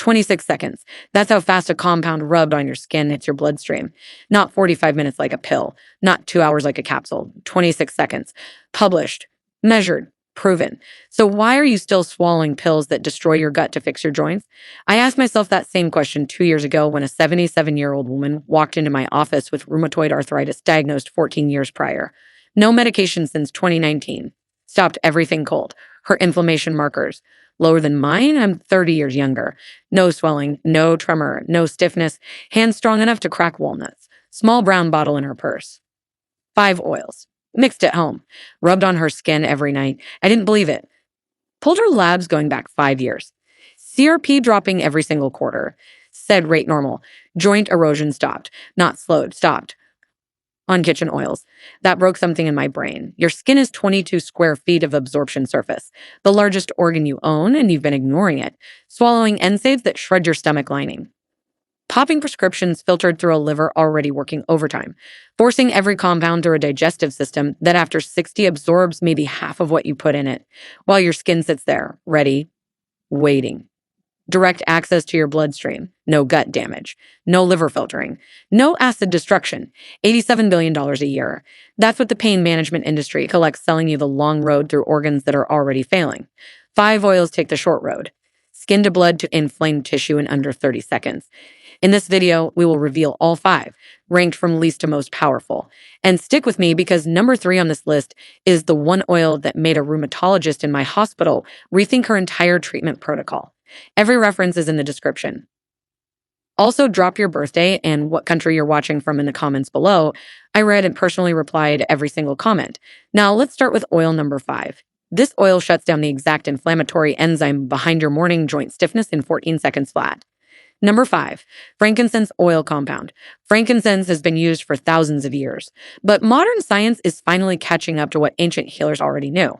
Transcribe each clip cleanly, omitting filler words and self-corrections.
26 seconds. That's how fast a compound rubbed on your skin hits your bloodstream. Not 45 minutes like a pill, not 2 hours like a capsule. 26 seconds. Published, measured, proven. So why are you still swallowing pills that destroy your gut to fix your joints? I asked myself that same question 2 years ago when a 77-year-old woman walked into my office with rheumatoid arthritis diagnosed 14 years prior. No medication since 2019. Stopped everything cold. Her inflammation markers lower than mine. I'm 30 years younger. No swelling, no tremor, no stiffness. Hands strong enough to crack walnuts. Small brown bottle in her purse. 5 oils. Mixed at home. Rubbed on her skin every night. I didn't believe it. Pulled her labs going back 5 years. CRP dropping every single quarter. Said rate normal. Joint erosion stopped. Not slowed, stopped. On kitchen oils. That broke something in my brain. Your skin is 22 square feet of absorption surface, the largest organ you own, and you've been ignoring it. Swallowing NSAIDs that shred your stomach lining. Popping prescriptions filtered through a liver already working overtime. Forcing every compound through a digestive system that after 60 absorbs maybe half of what you put in it, while your skin sits there, ready, waiting. Direct access to your bloodstream, no gut damage, no liver filtering, no acid destruction, $87 billion a year. That's what the pain management industry collects selling you the long road through organs that are already failing. 5 oils take the short road. Skin to blood to inflamed tissue in under 30 seconds. In this video, we will reveal all 5, ranked from least to most powerful. And stick with me because number 3 on this list is the one oil that made a rheumatologist in my hospital rethink her entire treatment protocol. Every reference is in the description. Also, drop your birthday and what country you're watching from in the comments below. I read and personally replied to every single comment. Now, let's start with oil number 5. This oil shuts down the exact inflammatory enzyme behind your morning joint stiffness in 14 seconds flat. Number 5, frankincense oil compound. Frankincense has been used for thousands of years, but modern science is finally catching up to what ancient healers already knew.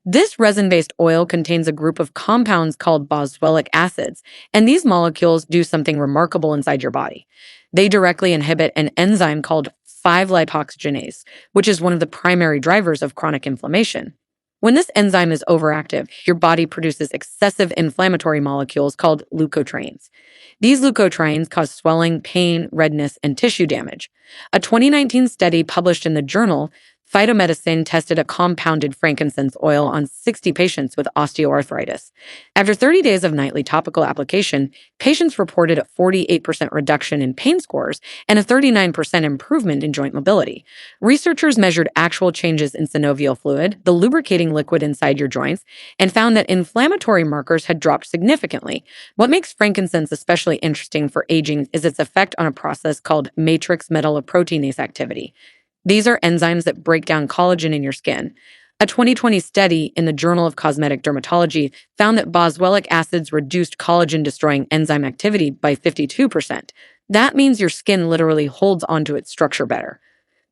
This resin-based oil contains a group of compounds called boswellic acids, and these molecules do something remarkable inside your body. They directly inhibit an enzyme called 5-lipoxygenase, which is one of the primary drivers of chronic inflammation. When this enzyme is overactive, your body produces excessive inflammatory molecules called leukotrienes. These leukotrienes cause swelling, pain, redness, and tissue damage. A 2019 study published in the journal Phytomedicine tested a compounded frankincense oil on 60 patients with osteoarthritis. After 30 days of nightly topical application, patients reported a 48% reduction in pain scores and a 39% improvement in joint mobility. Researchers measured actual changes in synovial fluid, the lubricating liquid inside your joints, and found that inflammatory markers had dropped significantly. What makes frankincense especially interesting for aging is its effect on a process called matrix metalloproteinase activity. These are enzymes that break down collagen in your skin. A 2020 study in the Journal of Cosmetic Dermatology found that boswellic acids reduced collagen-destroying enzyme activity by 52%. That means your skin literally holds onto its structure better.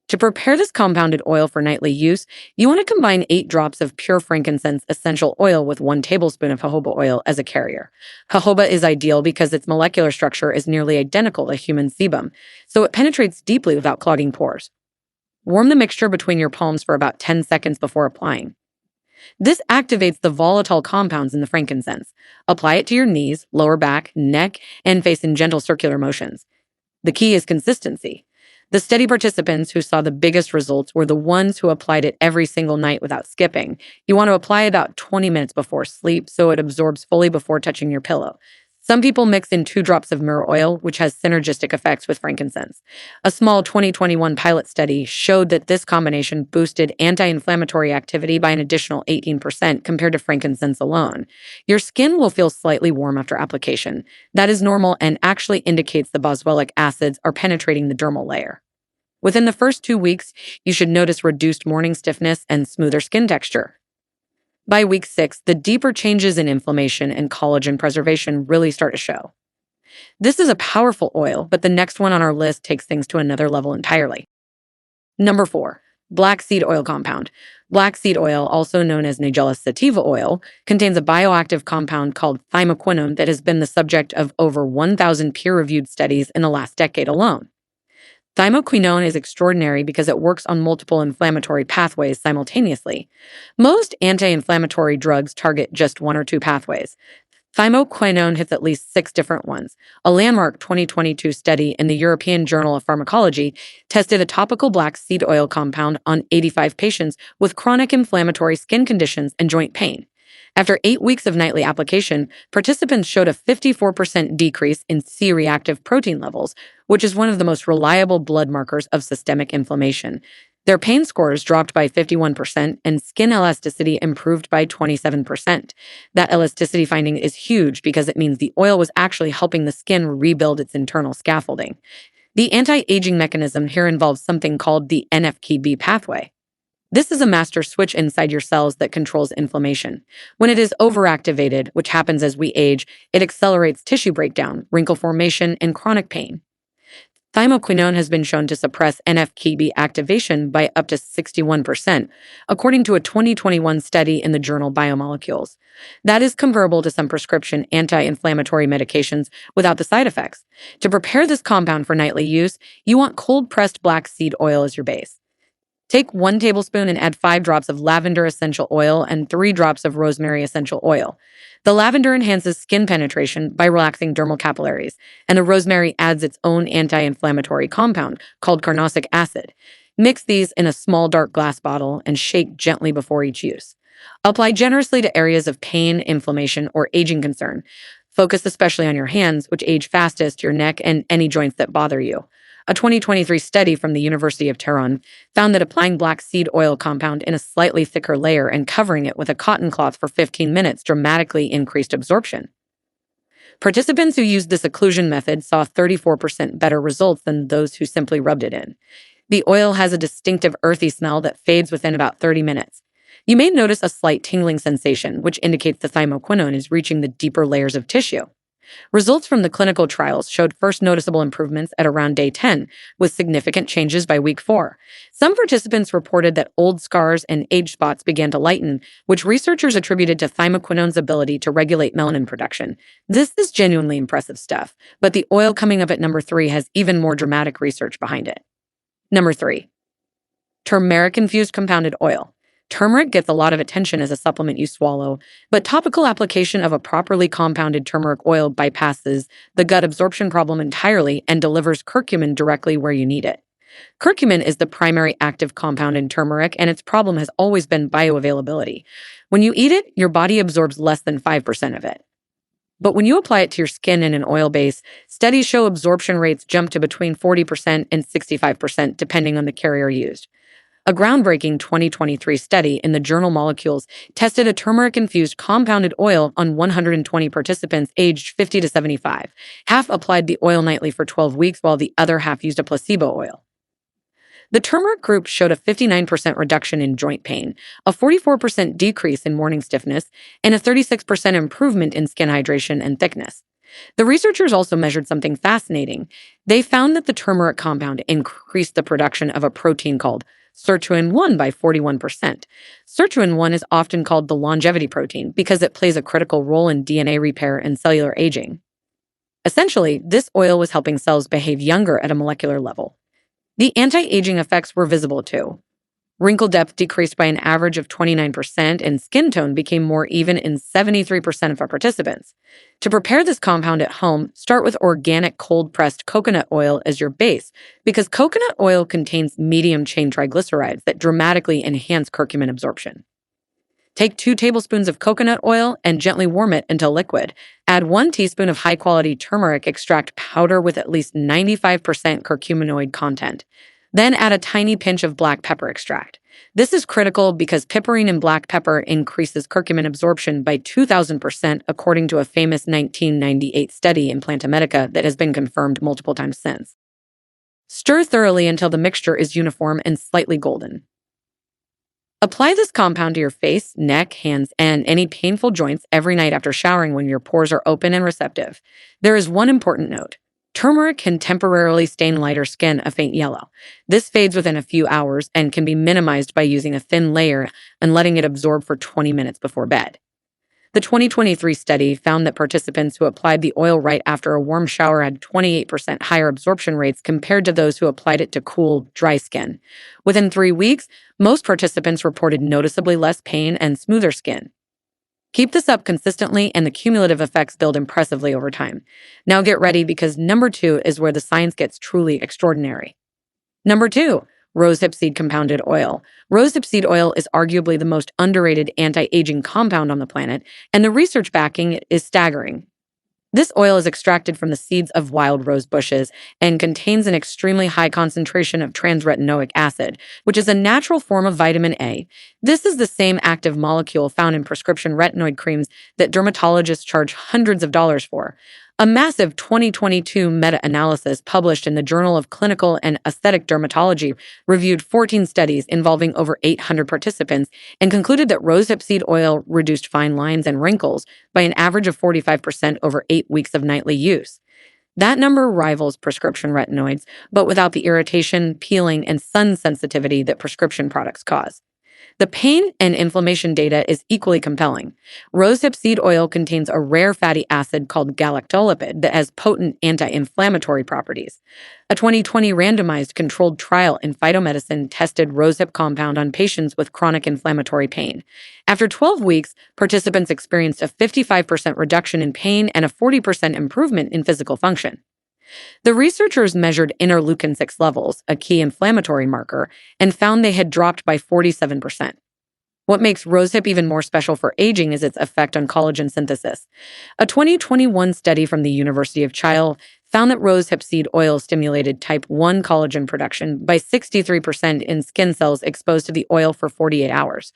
To prepare this compounded oil for nightly use, you want to combine 8 drops of pure frankincense essential oil with 1 tablespoon of jojoba oil as a carrier. Jojoba is ideal because its molecular structure is nearly identical to human sebum, so it penetrates deeply without clogging pores. Warm the mixture between your palms for about 10 seconds before applying. This activates the volatile compounds in the frankincense. Apply it to your knees, lower back, neck, and face in gentle circular motions. The key is consistency. The study participants who saw the biggest results were the ones who applied it every single night without skipping. You want to apply about 20 minutes before sleep so it absorbs fully before touching your pillow. Some people mix in 2 drops of myrrh oil, which has synergistic effects with frankincense. A small 2021 pilot study showed that this combination boosted anti-inflammatory activity by an additional 18% compared to frankincense alone. Your skin will feel slightly warm after application. That is normal and actually indicates the boswellic acids are penetrating the dermal layer. Within the first 2 weeks, you should notice reduced morning stiffness and smoother skin texture. By week 6, the deeper changes in inflammation and collagen preservation really start to show. This is a powerful oil, but the next one on our list takes things to another level entirely. Number 4, black seed oil compound. Black seed oil, also known as Nigella sativa oil, contains a bioactive compound called thymoquinone that has been the subject of over 1,000 peer-reviewed studies in the last decade alone. Thymoquinone is extraordinary because it works on multiple inflammatory pathways simultaneously. Most anti-inflammatory drugs target just 1 or 2 pathways. Thymoquinone hits at least 6 different ones. A landmark 2022 study in the European Journal of Pharmacology tested a topical black seed oil compound on 85 patients with chronic inflammatory skin conditions and joint pain. After 8 weeks of nightly application, participants showed a 54% decrease in C-reactive protein levels, which is one of the most reliable blood markers of systemic inflammation. Their pain scores dropped by 51% and skin elasticity improved by 27%. That elasticity finding is huge because it means the oil was actually helping the skin rebuild its internal scaffolding. The anti-aging mechanism here involves something called the NF-κB pathway. This is a master switch inside your cells that controls inflammation. When it is overactivated, which happens as we age, it accelerates tissue breakdown, wrinkle formation, and chronic pain. Thymoquinone has been shown to suppress NF-κB activation by up to 61%, according to a 2021 study in the journal Biomolecules. That is comparable to some prescription anti-inflammatory medications without the side effects. To prepare this compound for nightly use, you want cold-pressed black seed oil as your base. Take 1 tablespoon and add 5 drops of lavender essential oil and 3 drops of rosemary essential oil. The lavender enhances skin penetration by relaxing dermal capillaries, and the rosemary adds its own anti-inflammatory compound called carnosic acid. Mix these in a small dark glass bottle and shake gently before each use. Apply generously to areas of pain, inflammation, or aging concern. Focus especially on your hands, which age fastest, your neck, and any joints that bother you. A 2023 study from the University of Tehran found that applying black seed oil compound in a slightly thicker layer and covering it with a cotton cloth for 15 minutes dramatically increased absorption. Participants who used this occlusion method saw 34% better results than those who simply rubbed it in. The oil has a distinctive earthy smell that fades within about 30 minutes. You may notice a slight tingling sensation, which indicates the thymoquinone is reaching the deeper layers of tissue. Results from the clinical trials showed first noticeable improvements at around day 10, with significant changes by week 4. Some participants reported that old scars and age spots began to lighten, which researchers attributed to thymoquinone's ability to regulate melanin production. This is genuinely impressive stuff, but the oil coming up at number 3 has even more dramatic research behind it. Number 3. Turmeric-infused compounded oil. Turmeric gets a lot of attention as a supplement you swallow, but topical application of a properly compounded turmeric oil bypasses the gut absorption problem entirely and delivers curcumin directly where you need it. Curcumin is the primary active compound in turmeric, and its problem has always been bioavailability. When you eat it, your body absorbs less than 5% of it. But when you apply it to your skin in an oil base, studies show absorption rates jump to between 40% and 65% depending on the carrier used. A groundbreaking 2023 study in the journal Molecules tested a turmeric-infused compounded oil on 120 participants aged 50 to 75. Half applied the oil nightly for 12 weeks while the other half used a placebo oil. The turmeric group showed a 59% reduction in joint pain, a 44% decrease in morning stiffness, and a 36% improvement in skin hydration and thickness. The researchers also measured something fascinating. They found that the turmeric compound increased the production of a protein called sirtuin-1 by 41%. Sirtuin-1 is often called the longevity protein because it plays a critical role in DNA repair and cellular aging. Essentially, this oil was helping cells behave younger at a molecular level. The anti-aging effects were visible too. Wrinkle depth decreased by an average of 29%, and skin tone became more even in 73% of our participants. To prepare this compound at home, start with organic cold-pressed coconut oil as your base, because coconut oil contains medium-chain triglycerides that dramatically enhance curcumin absorption. Take 2 tablespoons of coconut oil and gently warm it until liquid. Add 1 teaspoon of high-quality turmeric extract powder with at least 95% curcuminoid content. Then add a tiny pinch of black pepper extract. This is critical because piperine in black pepper increases curcumin absorption by 2,000% according to a famous 1998 study in Plantamedica that has been confirmed multiple times since. Stir thoroughly until the mixture is uniform and slightly golden. Apply this compound to your face, neck, hands, and any painful joints every night after showering when your pores are open and receptive. There is one important note. Turmeric can temporarily stain lighter skin a faint yellow. This fades within a few hours and can be minimized by using a thin layer and letting it absorb for 20 minutes before bed. The 2023 study found that participants who applied the oil right after a warm shower had 28% higher absorption rates compared to those who applied it to cool, dry skin. Within 3 weeks, most participants reported noticeably less pain and smoother skin. Keep this up consistently, and the cumulative effects build impressively over time. Now get ready, because number 2 is where the science gets truly extraordinary. Number 2, rosehip seed compounded oil. Rosehip seed oil is arguably the most underrated anti-aging compound on the planet, and the research backing it is staggering. This oil is extracted from the seeds of wild rose bushes and contains an extremely high concentration of trans-retinoic acid, which is a natural form of vitamin A. This is the same active molecule found in prescription retinoid creams that dermatologists charge hundreds of dollars for. A massive 2022 meta-analysis published in the Journal of Clinical and Aesthetic Dermatology reviewed 14 studies involving over 800 participants and concluded that rosehip seed oil reduced fine lines and wrinkles by an average of 45% over 8 weeks of nightly use. That number rivals prescription retinoids, but without the irritation, peeling, and sun sensitivity that prescription products cause. The pain and inflammation data is equally compelling. Rosehip seed oil contains a rare fatty acid called galactolipid that has potent anti-inflammatory properties. A 2020 randomized controlled trial in phytomedicine tested rosehip compound on patients with chronic inflammatory pain. After 12 weeks, participants experienced a 55% reduction in pain and a 40% improvement in physical function. The researchers measured interleukin-6 levels, a key inflammatory marker, and found they had dropped by 47%. What makes rosehip even more special for aging is its effect on collagen synthesis. A 2021 study from the University of Chile found that rosehip seed oil stimulated type 1 collagen production by 63% in skin cells exposed to the oil for 48 hours.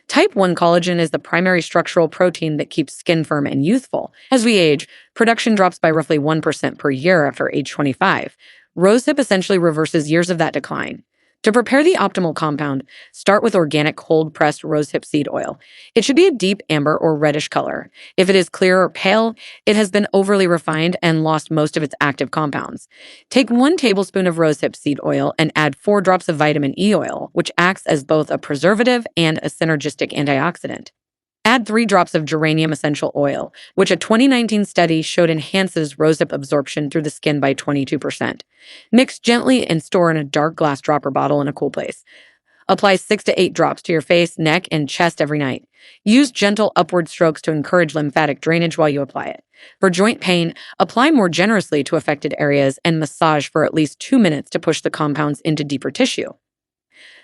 Type 1 collagen is the primary structural protein that keeps skin firm and youthful. As we age, production drops by roughly 1% per year after age 25. Rosehip essentially reverses years of that decline. To prepare the optimal compound, start with organic cold-pressed rosehip seed oil. It should be a deep amber or reddish color. If it is clear or pale, it has been overly refined and lost most of its active compounds. Take 1 tablespoon of rosehip seed oil and add 4 drops of vitamin E oil, which acts as both a preservative and a synergistic antioxidant. Add 3 drops of geranium essential oil, which a 2019 study showed enhances rosehip absorption through the skin by 22%. Mix gently and store in a dark glass dropper bottle in a cool place. Apply 6 to 8 drops to your face, neck, and chest every night. Use gentle upward strokes to encourage lymphatic drainage while you apply it. For joint pain, apply more generously to affected areas and massage for at least 2 minutes to push the compounds into deeper tissue.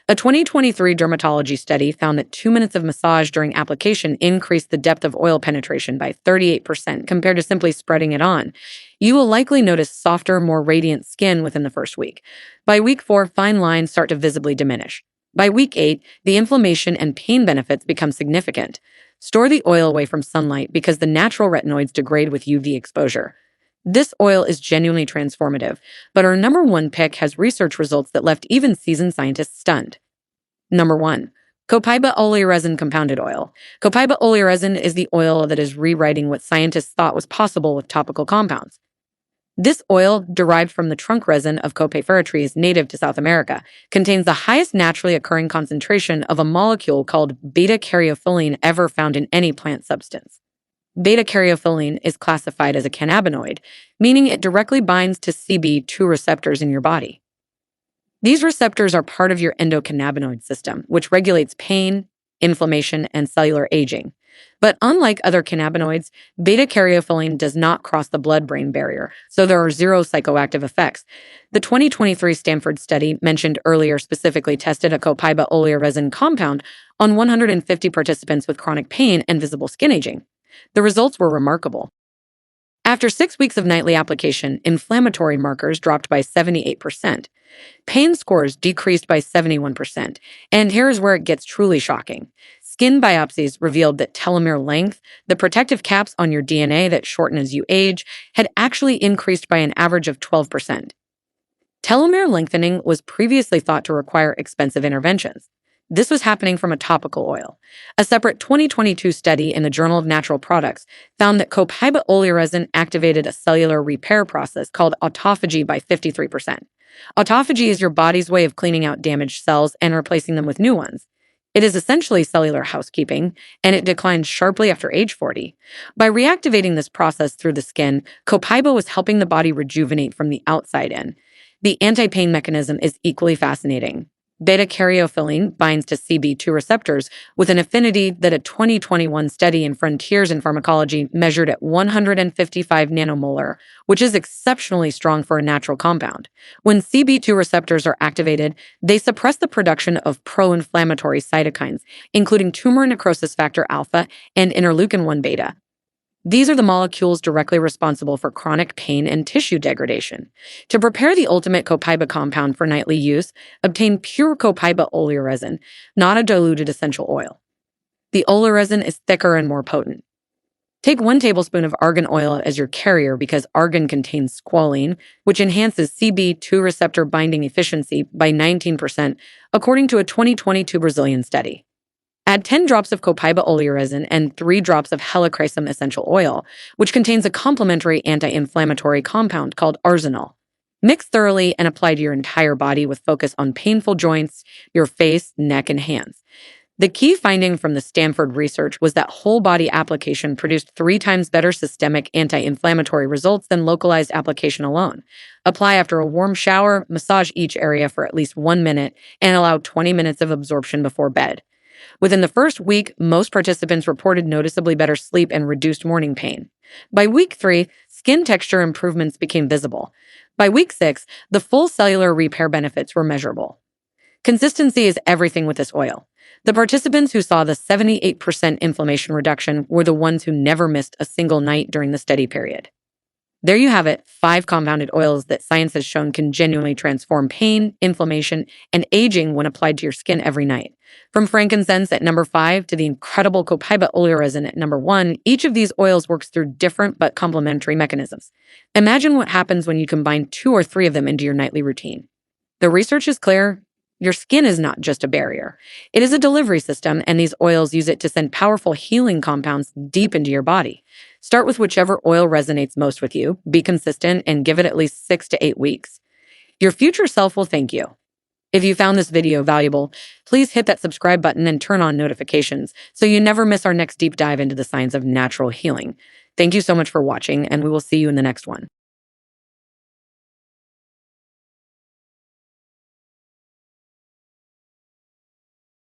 A 2023 dermatology study found that 2 minutes of massage during application increased the depth of oil penetration by 38% compared to simply spreading it on. You will likely notice softer, more radiant skin within the first week. By week 4, fine lines start to visibly diminish. By week 8, the inflammation and pain benefits become significant. Store the oil away from sunlight because the natural retinoids degrade with UV exposure. This oil is genuinely transformative, but our number 1 pick has research results that left even seasoned scientists stunned. Number 1, copaiba oleoresin compounded oil. Copaiba oleoresin is the oil that is rewriting what scientists thought was possible with topical compounds. This oil, derived from the trunk resin of copaifera trees native to South America, contains the highest naturally occurring concentration of a molecule called beta-caryophyllene ever found in any plant substance. Beta-caryophyllene is classified as a cannabinoid, meaning it directly binds to CB2 receptors in your body. These receptors are part of your endocannabinoid system, which regulates pain, inflammation, and cellular aging. But unlike other cannabinoids, beta-caryophyllene does not cross the blood-brain barrier, so there are 0 psychoactive effects. The 2023 Stanford study mentioned earlier specifically tested a copaiba oleoresin compound on 150 participants with chronic pain and visible skin aging. The results were remarkable. After 6 weeks of nightly application, inflammatory markers dropped by 78%. Pain scores decreased by 71%. And here's where it gets truly shocking. Skin biopsies revealed that telomere length, the protective caps on your DNA that shorten as you age, had actually increased by an average of 12%. Telomere lengthening was previously thought to require expensive interventions. This was happening from a topical oil. A separate 2022 study in the Journal of Natural Products found that copaiba oleoresin activated a cellular repair process called autophagy by 53%. Autophagy is your body's way of cleaning out damaged cells and replacing them with new ones. It is essentially cellular housekeeping, and it declines sharply after age 40. By reactivating this process through the skin, copaiba was helping the body rejuvenate from the outside in. The anti-pain mechanism is equally fascinating. Beta-caryophyllene binds to CB2 receptors with an affinity that a 2021 study in Frontiers in Pharmacology measured at 155 nanomolar, which is exceptionally strong for a natural compound. When CB2 receptors are activated, they suppress the production of pro-inflammatory cytokines, including tumor necrosis factor alpha and interleukin-1 beta. These are the molecules directly responsible for chronic pain and tissue degradation. To prepare the ultimate copaiba compound for nightly use, obtain pure copaiba oleoresin, not a diluted essential oil. The oleoresin is thicker and more potent. Take 1 tablespoon of argan oil as your carrier because argan contains squalene, which enhances CB2 receptor binding efficiency by 19%, according to a 2022 Brazilian study. Add 10 drops of copaiba oleoresin and 3 drops of helichrysum essential oil, which contains a complementary anti-inflammatory compound called arsenal. Mix thoroughly and apply to your entire body with focus on painful joints, your face, neck, and hands. The key finding from the Stanford research was that whole body application produced 3 times better systemic anti-inflammatory results than localized application alone. Apply after a warm shower, massage each area for at least 1 minute, and allow 20 minutes of absorption before bed. Within the first week, most participants reported noticeably better sleep and reduced morning pain. By week 3, skin texture improvements became visible. By week 6, the full cellular repair benefits were measurable. Consistency is everything with this oil. The participants who saw the 78% inflammation reduction were the ones who never missed a single night during the study period. There you have it, 5 compounded oils that science has shown can genuinely transform pain, inflammation, and aging when applied to your skin every night. From frankincense at number 5 to the incredible copaiba oleoresin at number 1, each of these oils works through different but complementary mechanisms. Imagine what happens when you combine 2 or 3 of them into your nightly routine. The research is clear. Your skin is not just a barrier. It is a delivery system, and these oils use it to send powerful healing compounds deep into your body. Start with whichever oil resonates most with you, be consistent, and give it at least 6 to 8 weeks. Your future self will thank you. If you found this video valuable, please hit that subscribe button and turn on notifications so you never miss our next deep dive into the science of natural healing. Thank you so much for watching, and we will see you in the next one.